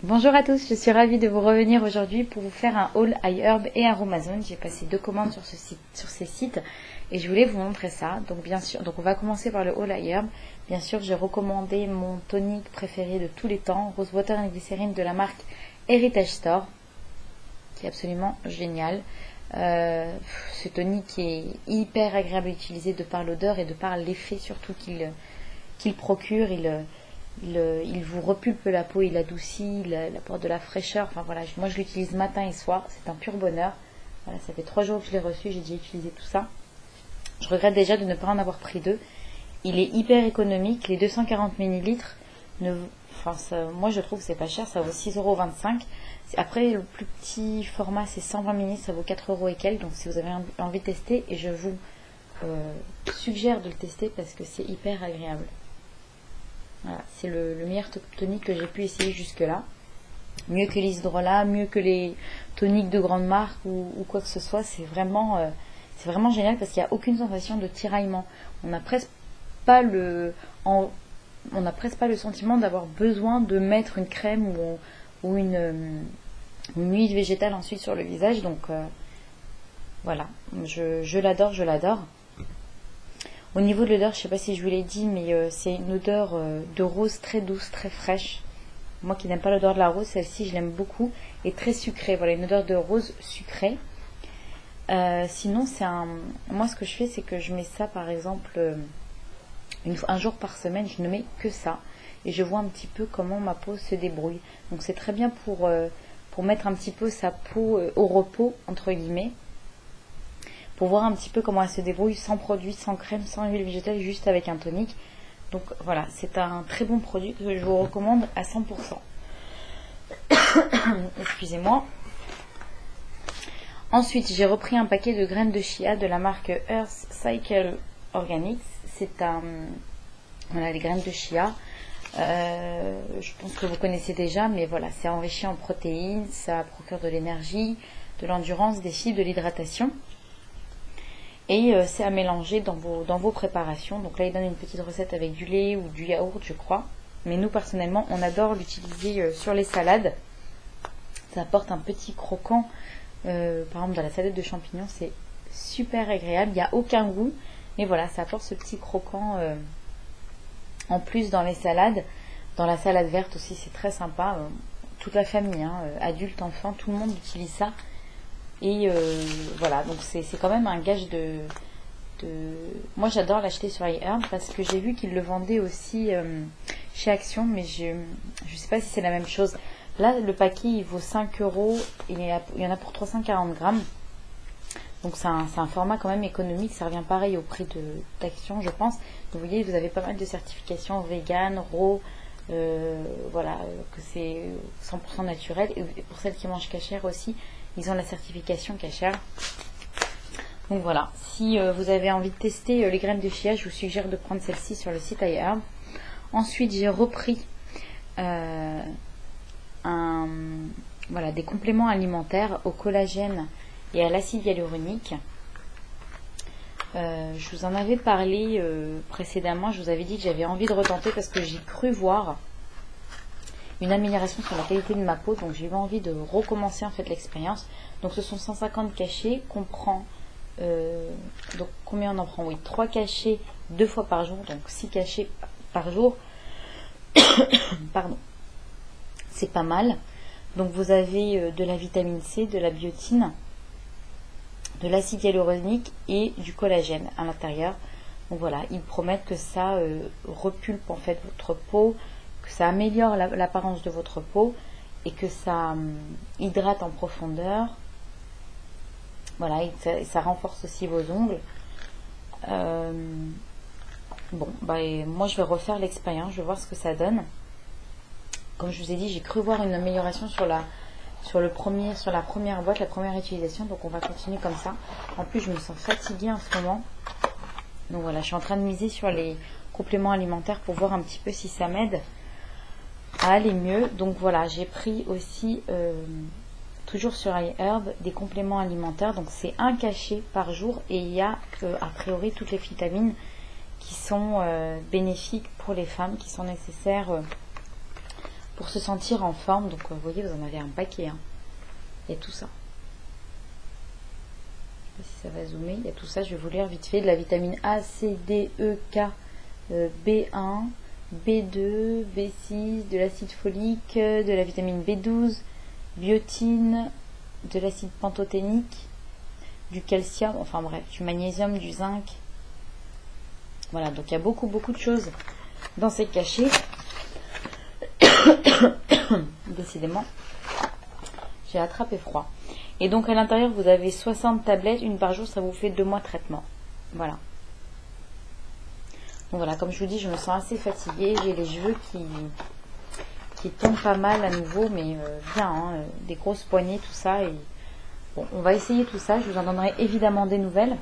Bonjour à tous, je suis ravie de vous revenir aujourd'hui pour vous faire un haul iHerb et Aromazone. J'ai passé 2 commandes sur ces sites et je voulais vous montrer ça. Donc bien sûr, on va commencer par le haul iHerb. Bien sûr, j'ai recommandé mon tonique préféré de tous les temps, Rose Water and Glycérine de la marque Heritage Store, qui est absolument génial. Ce tonique est hyper agréable à utiliser de par l'odeur et de par l'effet surtout qu'il procure. Il vous repulpe la peau, il adoucit, il apporte de la fraîcheur. Enfin voilà, moi je l'utilise matin et soir, c'est un pur bonheur. Voilà, ça fait 3 jours que je l'ai reçu, j'ai déjà utilisé tout ça. Je regrette déjà de ne pas en avoir pris 2. Il est hyper économique, les 240 ml, moi je trouve que c'est pas cher, ça vaut 6,25 €. Après le plus petit format c'est 120 ml, ça vaut 4 € et quelques. Donc si vous avez envie de tester, et je vous suggère de le tester parce que c'est hyper agréable. Voilà, c'est le meilleur tonique que j'ai pu essayer jusque là. Mieux que l'Hydrolat, mieux que les toniques de grande marque ou quoi que ce soit. C'est vraiment génial parce qu'il n'y a aucune sensation de tiraillement. On n'a presque pas le sentiment d'avoir besoin de mettre une crème ou une huile végétale ensuite sur le visage. Donc voilà, je l'adore. Au niveau de l'odeur, je ne sais pas si je vous l'ai dit, mais c'est une odeur de rose très douce, très fraîche. Moi qui n'aime pas l'odeur de la rose, celle-ci je l'aime beaucoup. Et très sucrée, voilà, une odeur de rose sucrée. Sinon, moi ce que je fais, c'est que je mets ça par exemple un jour par semaine, je ne mets que ça. Et je vois un petit peu comment ma peau se débrouille. Donc c'est très bien pour mettre un petit peu sa peau au repos, entre guillemets. Pour voir un petit peu comment elle se débrouille sans produit, sans crème, sans huile végétale, juste avec un tonique. Donc voilà, c'est un très bon produit que je vous recommande à 100%. Excusez-moi. Ensuite, j'ai repris un paquet de graines de chia de la marque Earth Cycle Organics. Voilà, les graines de chia. Je pense que vous connaissez déjà, mais voilà, c'est enrichi en protéines, ça procure de l'énergie, de l'endurance, des fibres, de l'hydratation. Et c'est à mélanger dans vos préparations. Donc là, il donne une petite recette avec du lait ou du yaourt, je crois. Mais nous, personnellement, on adore l'utiliser sur les salades. Ça apporte un petit croquant. Par exemple, dans la salade de champignons, c'est super agréable. Il n'y a aucun goût. Mais voilà, ça apporte ce petit croquant en plus dans les salades. Dans la salade verte aussi, c'est très sympa. Toute la famille, adultes, enfants, tout le monde utilise ça. Et voilà, donc c'est quand même un gage de... Moi j'adore l'acheter sur iHerb parce que j'ai vu qu'ils le vendaient aussi chez Action, mais je ne sais pas si c'est la même chose. Là, le paquet il vaut 5 €, il y en a pour 340 grammes. Donc c'est un format quand même économique, ça revient pareil au prix d'Action, je pense. Donc vous voyez, vous avez pas mal de certifications vegan, raw, voilà, que c'est 100% naturel. Et pour celles qui mangent cachère aussi, ils ont la certification cachère. Donc voilà, si vous avez envie de tester les graines de chia, je vous suggère de prendre celle-ci sur le site iHerb. Ensuite, j'ai repris des compléments alimentaires au collagène et à l'acide hyaluronique. Je vous en avais parlé précédemment, je vous avais dit que j'avais envie de retenter parce que j'ai cru voir une amélioration sur la qualité de ma peau, donc j'ai eu envie de recommencer en fait l'expérience. Donc ce sont 150 cachets qu'on prend, donc combien on en prend? Oui, 3 cachets 2 fois par jour, donc 6 cachets par jour. Pardon, c'est pas mal. Donc vous avez de la vitamine C, de la biotine, de l'acide hyaluronique et du collagène à l'intérieur. Donc voilà, ils promettent que ça repulpe en fait votre peau, que ça améliore l'apparence de votre peau et que ça hydrate en profondeur. Voilà, et ça renforce aussi vos ongles. Moi je vais refaire l'expérience, je vais voir ce que ça donne. Comme je vous ai dit, j'ai cru voir une amélioration sur la première boîte, la première utilisation, donc on va continuer comme ça. En plus, je me sens fatiguée en ce moment. Donc voilà, je suis en train de miser sur les compléments alimentaires pour voir un petit peu si ça m'aide à aller mieux. Donc voilà, j'ai pris aussi toujours sur iHerb des compléments alimentaires. Donc c'est un cachet par jour et il y a a priori toutes les vitamines qui sont bénéfiques pour les femmes, qui sont nécessaires pour se sentir en forme. Donc vous voyez, vous en avez un paquet. Hein. Il y a tout ça. Je sais pas si ça va zoomer. Il y a tout ça, je vais vous lire vite fait. De la vitamine A, C, D, E, K, B1, B2, B6, de l'acide folique, de la vitamine B12, biotine, de l'acide pantothénique, du calcium, enfin bref, du magnésium, du zinc. Voilà, donc il y a beaucoup de choses dans ces cachets. Décidément, j'ai attrapé froid. Et donc à l'intérieur, vous avez 60 tablettes, une par jour, ça vous fait 2 mois de traitement. Voilà. Donc voilà, comme je vous dis, je me sens assez fatiguée. J'ai les cheveux qui tombent pas mal à nouveau, mais bien, hein, des grosses poignées, tout ça. Et bon, on va essayer tout ça. Je vous en donnerai évidemment des nouvelles.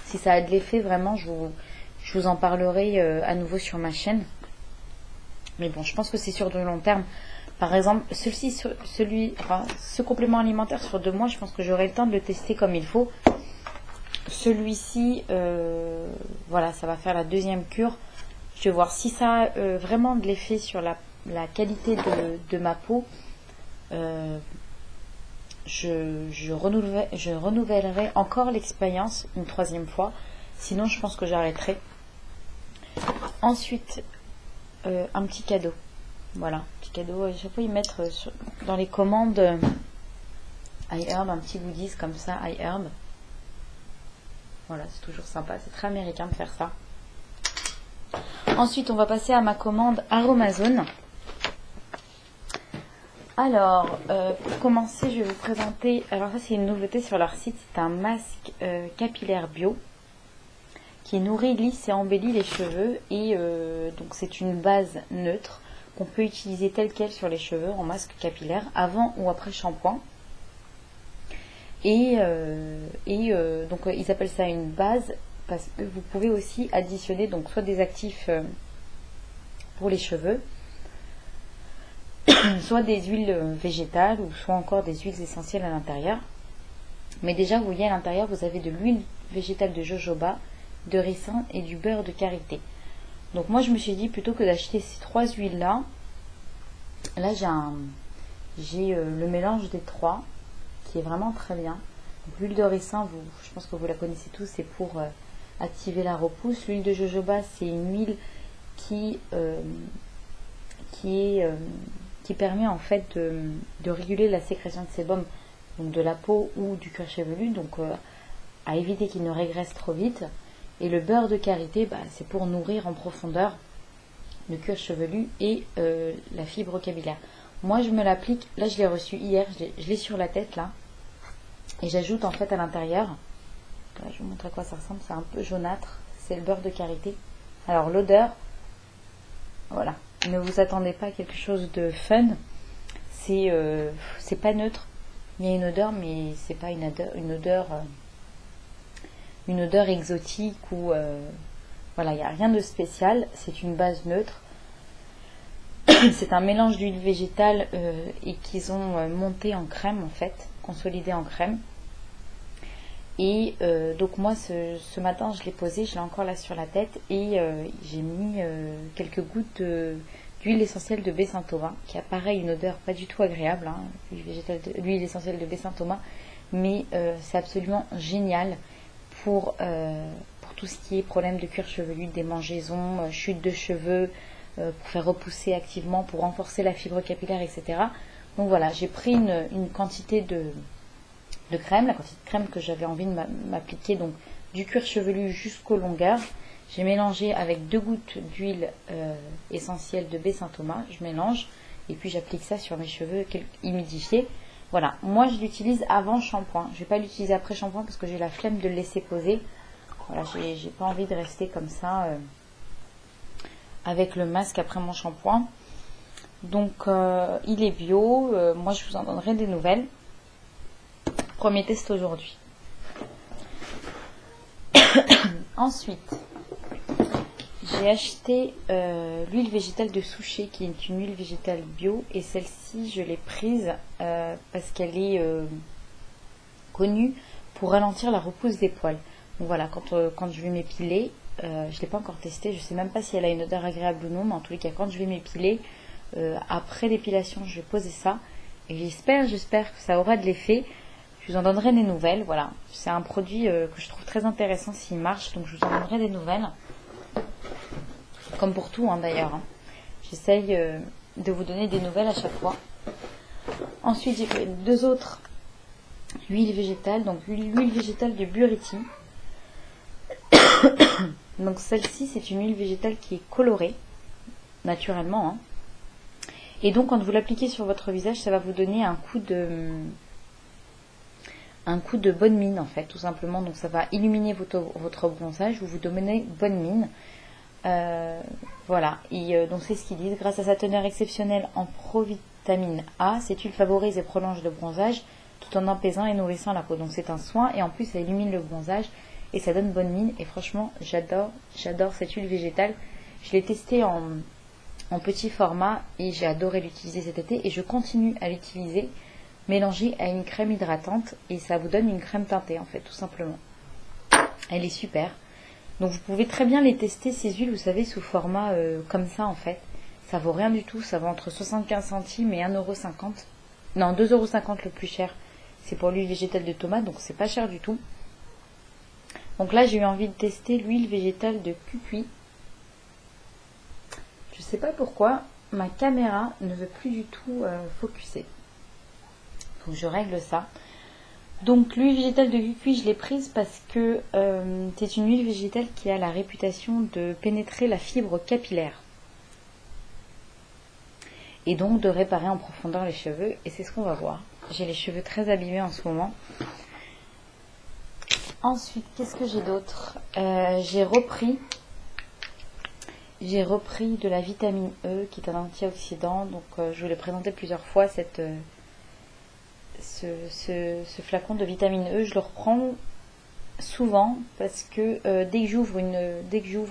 Si ça a de l'effet, vraiment, je vous en parlerai à nouveau sur ma chaîne. Mais bon, je pense que c'est sur de long terme. Par exemple, ce complément alimentaire sur 2 mois, je pense que j'aurai le temps de le tester comme il faut. Celui-ci, voilà, ça va faire la 2e cure. Je vais voir si ça a vraiment de l'effet sur la qualité de ma peau. Je renouvellerai encore l'expérience une 3e fois. Sinon, je pense que j'arrêterai. Ensuite, un petit cadeau. Voilà, petit cadeau. À chaque fois, ils mettent dans les commandes iHerb, un petit goodies comme ça, iHerb. Voilà, c'est toujours sympa. C'est très américain de faire ça. Ensuite, on va passer à ma commande Aromazone. Alors, pour commencer, je vais vous présenter... Alors ça, c'est une nouveauté sur leur site. C'est un masque capillaire bio qui nourrit, lisse et embellit les cheveux. Et donc, c'est une base neutre qu'on peut utiliser telle quelle sur les cheveux en masque capillaire avant ou après shampoing. Et donc ils appellent ça une base parce que vous pouvez aussi additionner donc soit des actifs pour les cheveux, soit des huiles végétales ou soit encore des huiles essentielles à l'intérieur. Mais déjà, vous voyez à l'intérieur, vous avez de l'huile végétale de jojoba, de ricin et du beurre de karité. Donc moi je me suis dit, plutôt que d'acheter ces 3 huiles là j'ai le mélange des 3 qui est vraiment très bien. L'huile de ricin, je pense que vous la connaissez tous, c'est pour activer la repousse. L'huile de jojoba, c'est une huile qui permet en fait de réguler la sécrétion de sébum, donc de la peau ou du cuir chevelu, donc à éviter qu'il ne régresse trop vite. Et le beurre de karité, c'est pour nourrir en profondeur le cuir chevelu et la fibre capillaire. Moi, je me l'applique, là je l'ai reçu hier, je l'ai sur la tête là, et j'ajoute en fait à l'intérieur, je vais vous montrer à quoi ça ressemble, c'est un peu jaunâtre, c'est le beurre de karité. Alors l'odeur, voilà, ne vous attendez pas à quelque chose de fun, c'est pas neutre, il y a une odeur, mais c'est pas une odeur exotique ou voilà, il n'y a rien de spécial, c'est une base neutre. C'est un mélange d'huile végétale et qu'ils ont monté en crème en fait, consolidé en crème. Et donc moi ce matin je l'ai posé, je l'ai encore là sur la tête et j'ai mis quelques gouttes d'huile essentielle de baie Saint-Thomas qui a pareil une odeur pas du tout agréable, hein, l'huile essentielle de baie Saint-Thomas, mais c'est absolument génial pour tout ce qui est problème de cuir chevelu, démangeaisons, chute de cheveux, pour faire repousser activement, pour renforcer la fibre capillaire, etc. Donc voilà, j'ai pris une quantité de crème, la quantité de crème que j'avais envie de m'appliquer, donc du cuir chevelu jusqu'aux longueurs. J'ai mélangé avec 2 gouttes d'huile essentielle de baie Saint-Thomas, je mélange, et puis j'applique ça sur mes cheveux humidifiés. Voilà, moi je l'utilise avant shampoing, je ne vais pas l'utiliser après shampoing parce que j'ai la flemme de le laisser poser. Voilà, j'ai pas envie de rester comme ça avec le masque après mon shampoing. Donc il est bio, moi je vous en donnerai des nouvelles. Premier test aujourd'hui. Ensuite, j'ai acheté l'huile végétale de Souchet qui est une huile végétale bio et celle-ci je l'ai prise parce qu'elle est connue pour ralentir la repousse des poils. Donc voilà, quand je vais m'épiler, je ne l'ai pas encore testé, je ne sais même pas si elle a une odeur agréable ou non, mais en tous les cas quand je vais m'épiler, après l'épilation, je vais poser ça. Et j'espère que ça aura de l'effet. Je vous en donnerai des nouvelles. Voilà, c'est un produit que je trouve très intéressant s'il marche. Donc je vous en donnerai des nouvelles. Comme pour tout d'ailleurs. J'essaye de vous donner des nouvelles à chaque fois. Ensuite, j'ai fait 2 autres huiles végétales. Donc l'huile végétale de Buriti. Donc celle-ci, c'est une huile végétale qui est colorée, naturellement. Et donc quand vous l'appliquez sur votre visage, ça va vous donner un coup de bonne mine en fait, tout simplement. Donc ça va illuminer votre bronzage, vous donnez bonne mine. Voilà, et donc c'est ce qu'ils disent. Grâce à sa teneur exceptionnelle en provitamine A, cette huile favorise et prolonge le bronzage tout en apaisant et nourrissant la peau. Donc c'est un soin et en plus ça illumine le bronzage et ça donne bonne mine. Et franchement, j'adore cette huile végétale. Je l'ai testée en petit format et j'ai adoré l'utiliser cet été et je continue à l'utiliser mélangée à une crème hydratante et ça vous donne une crème teintée en fait, tout simplement. Elle est super. Donc vous pouvez très bien les tester, ces huiles, vous savez, sous format comme ça en fait. Ça vaut rien du tout, ça vaut entre 75 centimes et 1,50 €. Non, 2,50 € le plus cher. C'est pour l'huile végétale de tomate, donc c'est pas cher du tout. Donc là, j'ai eu envie de tester l'huile végétale de Cucuy. Je sais pas pourquoi, ma caméra ne veut plus du tout focuser. Faut que je règle ça. Donc l'huile végétale de Cucuy, je l'ai prise parce que c'est une huile végétale qui a la réputation de pénétrer la fibre capillaire. Et donc de réparer en profondeur les cheveux. Et c'est ce qu'on va voir. J'ai les cheveux très abîmés en ce moment. Ensuite, qu'est-ce que j'ai d'autre? J'ai repris de la vitamine E, qui est un antioxydant. Donc je vous l'ai présenté plusieurs fois, ce flacon de vitamine E. Je le reprends souvent parce que dès que j'ouvre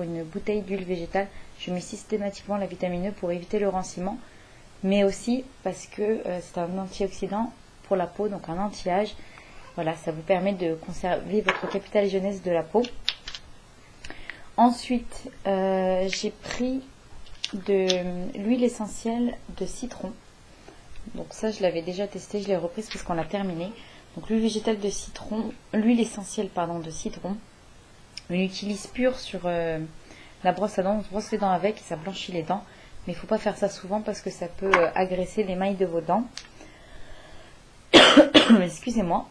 une bouteille d'huile végétale, je mets systématiquement la vitamine E pour éviter le ranciment. Mais aussi parce que c'est un antioxydant pour la peau, donc un anti-âge. Voilà, ça vous permet de conserver votre capital jeunesse de la peau. Ensuite, j'ai pris de l'huile essentielle de citron. Donc ça, je l'avais déjà testé, je l'ai reprise parce qu'on l'a terminé. Donc l'huile végétale de citron, l'huile essentielle de citron. On l'utilise pure sur la brosse à dents. On se brosse les dents avec et ça blanchit les dents. Mais il ne faut pas faire ça souvent parce que ça peut agresser l'émail de vos dents. Excusez-moi.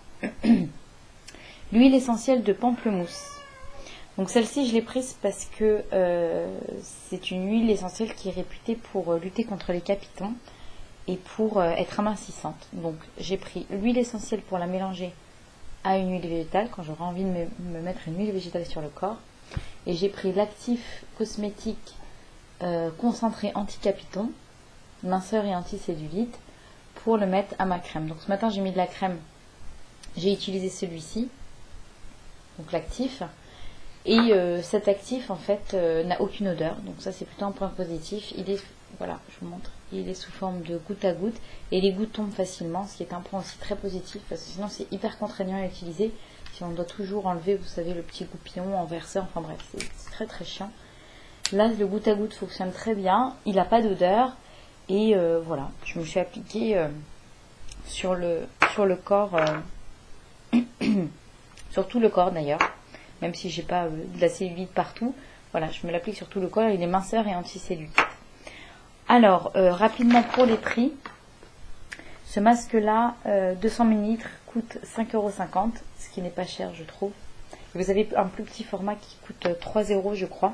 L'huile essentielle de pamplemousse. Donc celle-ci, je l'ai prise parce que c'est une huile essentielle qui est réputée pour lutter contre les capitons et pour être amincissante. Donc j'ai pris l'huile essentielle pour la mélanger à une huile végétale quand j'aurai envie de me mettre une huile végétale sur le corps. Et j'ai pris l'actif cosmétique concentré anti-capiton, minceur et anticellulite pour le mettre à ma crème. Donc ce matin j'ai mis de la crème, j'ai utilisé celui-ci, donc l'actif. Et cet actif en fait n'a aucune odeur, donc ça c'est plutôt un point positif. Il est, voilà, je vous montre, il est sous forme de goutte à goutte et les gouttes tombent facilement, ce qui est un point aussi très positif parce que sinon c'est hyper contraignant à utiliser. Si on doit toujours enlever, vous savez, le petit goupillon en verseur, enfin bref, c'est très très chiant. Là le goutte à goutte fonctionne très bien, il n'a pas d'odeur et voilà, je me suis appliquée sur le corps, sur tout le corps d'ailleurs. Même si j'ai pas de la cellulite partout, voilà, je me l'applique sur tout le corps, il est minceur et anti-cellulite. Alors, rapidement pour les prix, ce masque-là, 200 ml coûte 5,50 €, ce qui n'est pas cher, je trouve. Et vous avez un plus petit format qui coûte 3 € je crois,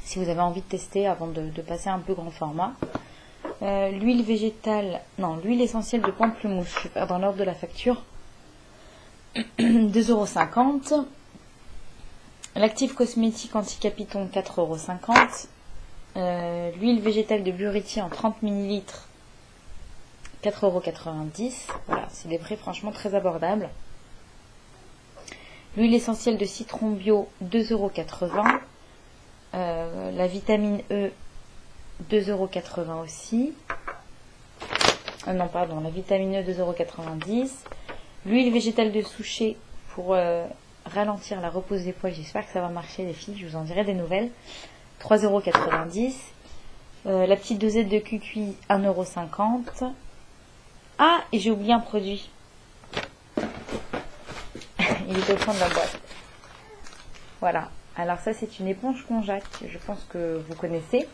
si vous avez envie de tester avant de passer à un plus grand format. L'huile végétale, non, l'huile essentielle de pamplemousse, je vais faire dans l'ordre de la facture, 2,50 €. L'actif cosmétique anti-capiton, 4,50 €. L'huile végétale de Buriti en 30 ml, 4,90 €. Voilà, c'est des prix franchement très abordables. L'huile essentielle de citron bio, 2,80 €. La vitamine E, 2,80 € aussi. Non, pardon, la vitamine E, 2,90 €. L'huile végétale de souchet pour ralentir la repose des poils. J'espère que ça va marcher les filles, je vous en dirai des nouvelles. 3,90 €. La petite dosette de cucuy, 1,50 €. Ah, et j'ai oublié un produit. Il est au fond de la boîte. Voilà. Alors ça, c'est une éponge Conjac. Je pense que vous connaissez.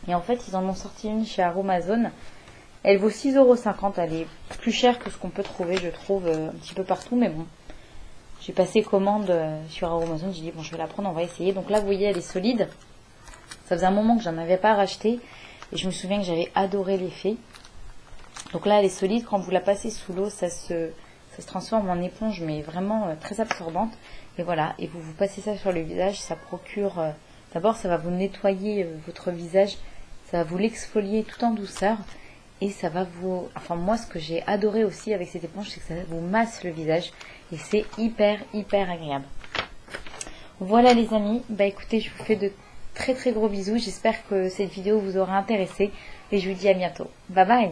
Et en fait, ils en ont sorti une chez Aromazone. Elle vaut 6,50 €. Elle est plus chère que ce qu'on peut trouver, je trouve, un petit peu partout. Mais bon, j'ai passé commande sur Aromazone. J'ai dit, bon, je vais la prendre, on va essayer. Donc là, vous voyez, elle est solide. Ça faisait un moment que j'en avais pas racheté. Et je me souviens que j'avais adoré l'effet. Donc là, elle est solide. Quand vous la passez sous l'eau, ça se transforme en éponge, mais vraiment très absorbante. Et voilà. Et vous passez ça sur le visage. Ça procure... D'abord, ça va vous nettoyer votre visage. Ça va vous l'exfolier tout en douceur. Et ça va vous... Enfin, moi, ce que j'ai adoré aussi avec cette éponge, c'est que ça vous masse le visage. Et c'est hyper, hyper agréable. Voilà les amis. Bah écoutez, je vous fais de très très gros bisous. J'espère que cette vidéo vous aura intéressé. Et je vous dis à bientôt. Bye bye.